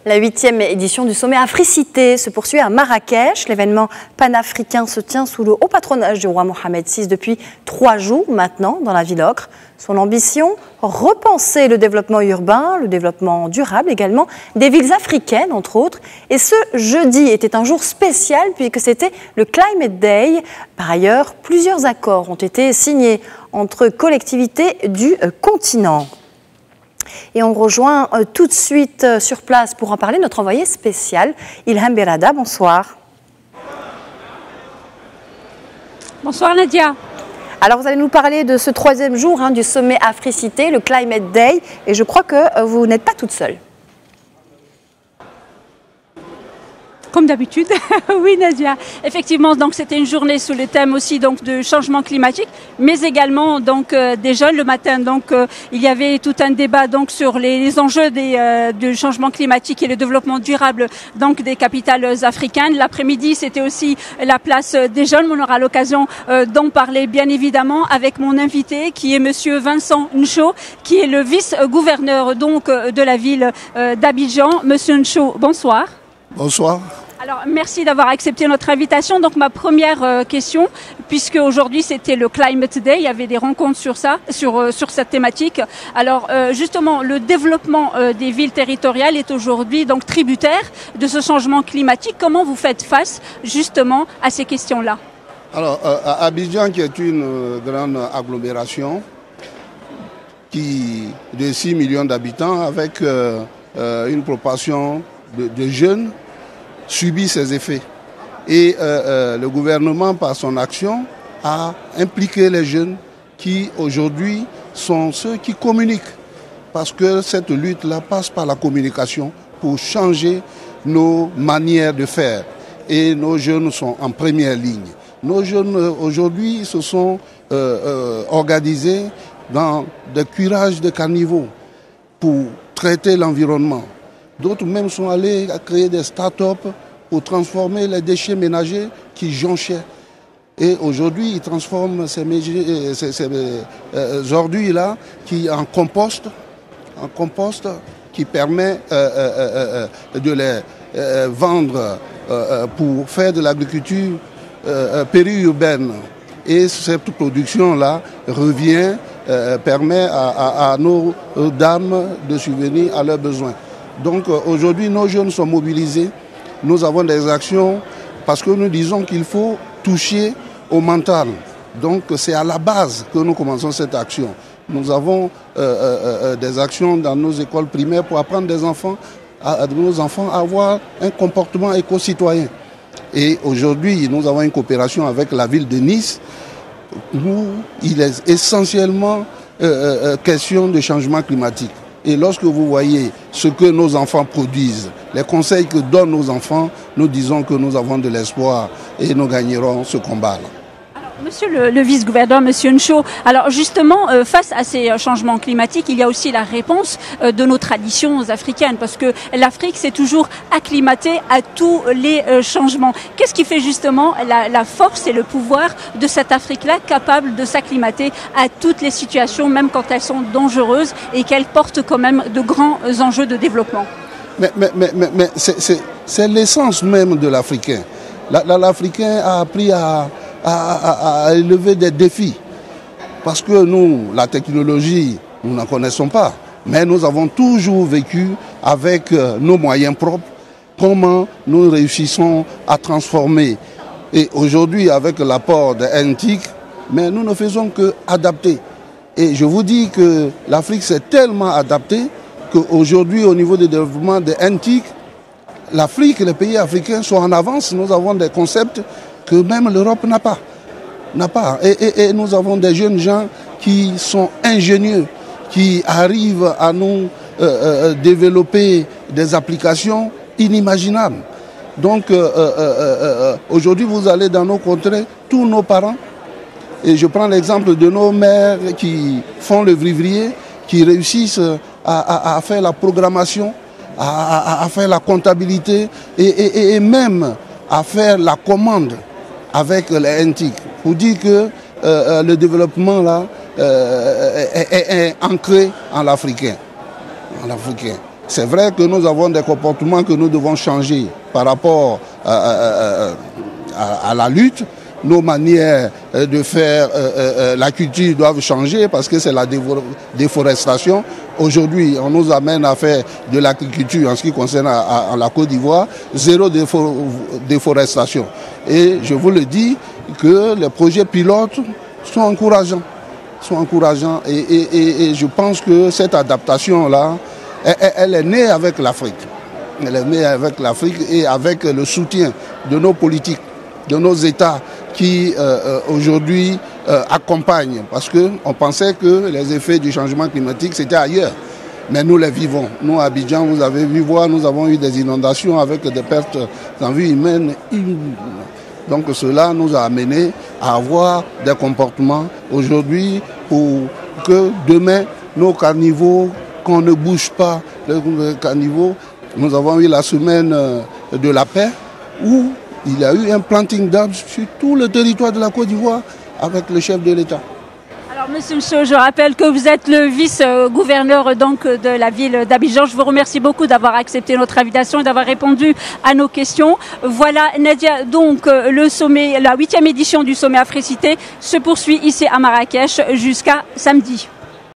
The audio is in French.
La 8e édition du sommet Africité se poursuit à Marrakech. L'événement panafricain se tient sous le haut patronage du roi Mohamed VI depuis 3 jours maintenant dans la ville ocre. Son ambition, repenser le développement urbain, le développement durable également, des villes africaines entre autres. Et ce jeudi était un jour spécial puisque c'était le Climate Day. Par ailleurs, plusieurs accords ont été signés entre collectivités du continent. Et on rejoint tout de suite sur place pour en parler notre envoyé spécial, Ilham Berada. Bonsoir. Bonsoir Nadia. Alors vous allez nous parler de ce 3e jour du sommet Africité, le Climate Day. Et je crois que vous n'êtes pas toute seule. Comme d'habitude, oui Nadia. Effectivement, donc c'était une journée sous le thème aussi donc de changement climatique, mais également donc des jeunes le matin. Donc il y avait tout un débat donc sur les enjeux du changement climatique et le développement durable donc des capitales africaines. L'après-midi, c'était aussi la place des jeunes. On aura l'occasion d'en parler bien évidemment avec mon invité qui est Monsieur Vincent Ncho, qui est le vice-gouverneur donc de la ville d'Abidjan. Monsieur Ncho, bonsoir. Bonsoir. Alors, merci d'avoir accepté notre invitation. Donc, ma première question, puisque aujourd'hui c'était le Climate Day, il y avait des rencontres sur ça, sur cette thématique. Alors, justement, le développement des villes territoriales est aujourd'hui donc tributaire de ce changement climatique. Comment vous faites face justement à ces questions-là? Alors, Abidjan, qui est une grande agglomération de 6 millions d'habitants, avec une proportion de jeunes, subit ces effets. Et le gouvernement, par son action, a impliqué les jeunes qui, aujourd'hui, sont ceux qui communiquent. Parce que cette lutte-là passe par la communication pour changer nos manières de faire. Et nos jeunes sont en première ligne. Nos jeunes, aujourd'hui, se sont organisés dans des curages de caniveaux pour traiter l'environnement. D'autres même sont allés à créer des start-up pour transformer les déchets ménagers qui jonchaient. Et aujourd'hui, ils transforment ces ordures-là en compost qui permet de les vendre pour faire de l'agriculture périurbaine. Et cette production-là revient, permet à nos dames de subvenir à leurs besoins. Donc aujourd'hui, nos jeunes sont mobilisés. Nous avons des actions parce que nous disons qu'il faut toucher au mental. Donc c'est à la base que nous commençons cette action. Nous avons des actions dans nos écoles primaires pour apprendre nos enfants à avoir un comportement éco-citoyen. Et aujourd'hui, nous avons une coopération avec la ville de Nice où il est essentiellement question de changement climatique. Et lorsque vous voyez ce que nos enfants produisent, les conseils que donnent nos enfants, nous disons que nous avons de l'espoir et nous gagnerons ce combat-là. Monsieur le vice-gouverneur, Monsieur Ncho, alors justement, face à ces changements climatiques, il y a aussi la réponse de nos traditions africaines, parce que l'Afrique s'est toujours acclimatée à tous les changements. Qu'est-ce qui fait justement la force et le pouvoir de cette Afrique-là, capable de s'acclimater à toutes les situations, même quand elles sont dangereuses et qu'elles portent quand même de grands enjeux de développement? Mais c'est l'essence même de l'Africain. L'Africain a appris à élever des défis. Parce que nous, la technologie, nous n'en connaissons pas. Mais nous avons toujours vécu avec nos moyens propres, comment nous réussissons à transformer. Et aujourd'hui, avec l'apport de NTIC, mais nous ne faisons qu'adapter. Et je vous dis que l'Afrique s'est tellement adaptée qu'aujourd'hui, au niveau du développement de NTIC, l'Afrique et les pays africains sont en avance. Nous avons des concepts que même l'Europe n'a pas. Et nous avons des jeunes gens qui sont ingénieux, qui arrivent à nous développer des applications inimaginables. Donc aujourd'hui, vous allez dans nos contrées, tous nos parents, et je prends l'exemple de nos mères qui font le vivrier, qui réussissent à faire la programmation, à faire la comptabilité et même à faire la commande avec les NTIC. Pour dire que le développement là est ancré en l'Africain. C'est vrai que nous avons des comportements que nous devons changer par rapport à la lutte. Nos manières de faire la culture doivent changer parce que c'est la déforestation. Aujourd'hui, on nous amène à faire de l'agriculture en ce qui concerne à la Côte d'Ivoire, zéro déforestation. Et je vous le dis que les projets pilotes sont encourageants. Et je pense que cette adaptation-là, elle est née avec l'Afrique. Elle est née avec l'Afrique et avec le soutien de nos politiques, de nos États qui aujourd'hui accompagnent. Parce qu'on pensait que les effets du changement climatique, c'était ailleurs. Mais nous les vivons. Nous, à Abidjan, vous avez vu voir, nous avons eu des inondations avec des pertes en vie humaine. Donc cela nous a amené à avoir des comportements aujourd'hui pour que demain, nos carnivores, qu'on ne bouge pas les carnivores. Nous avons eu la semaine de la paix où il y a eu un planting d'arbres sur tout le territoire de la Côte d'Ivoire avec le chef de l'État. Alors, Monsieur Nso, je rappelle que vous êtes le vice-gouverneur donc de la ville d'Abidjan. Je vous remercie beaucoup d'avoir accepté notre invitation et d'avoir répondu à nos questions. Voilà, Nadia, donc le sommet, la 8e édition du sommet Africité se poursuit ici à Marrakech jusqu'à samedi.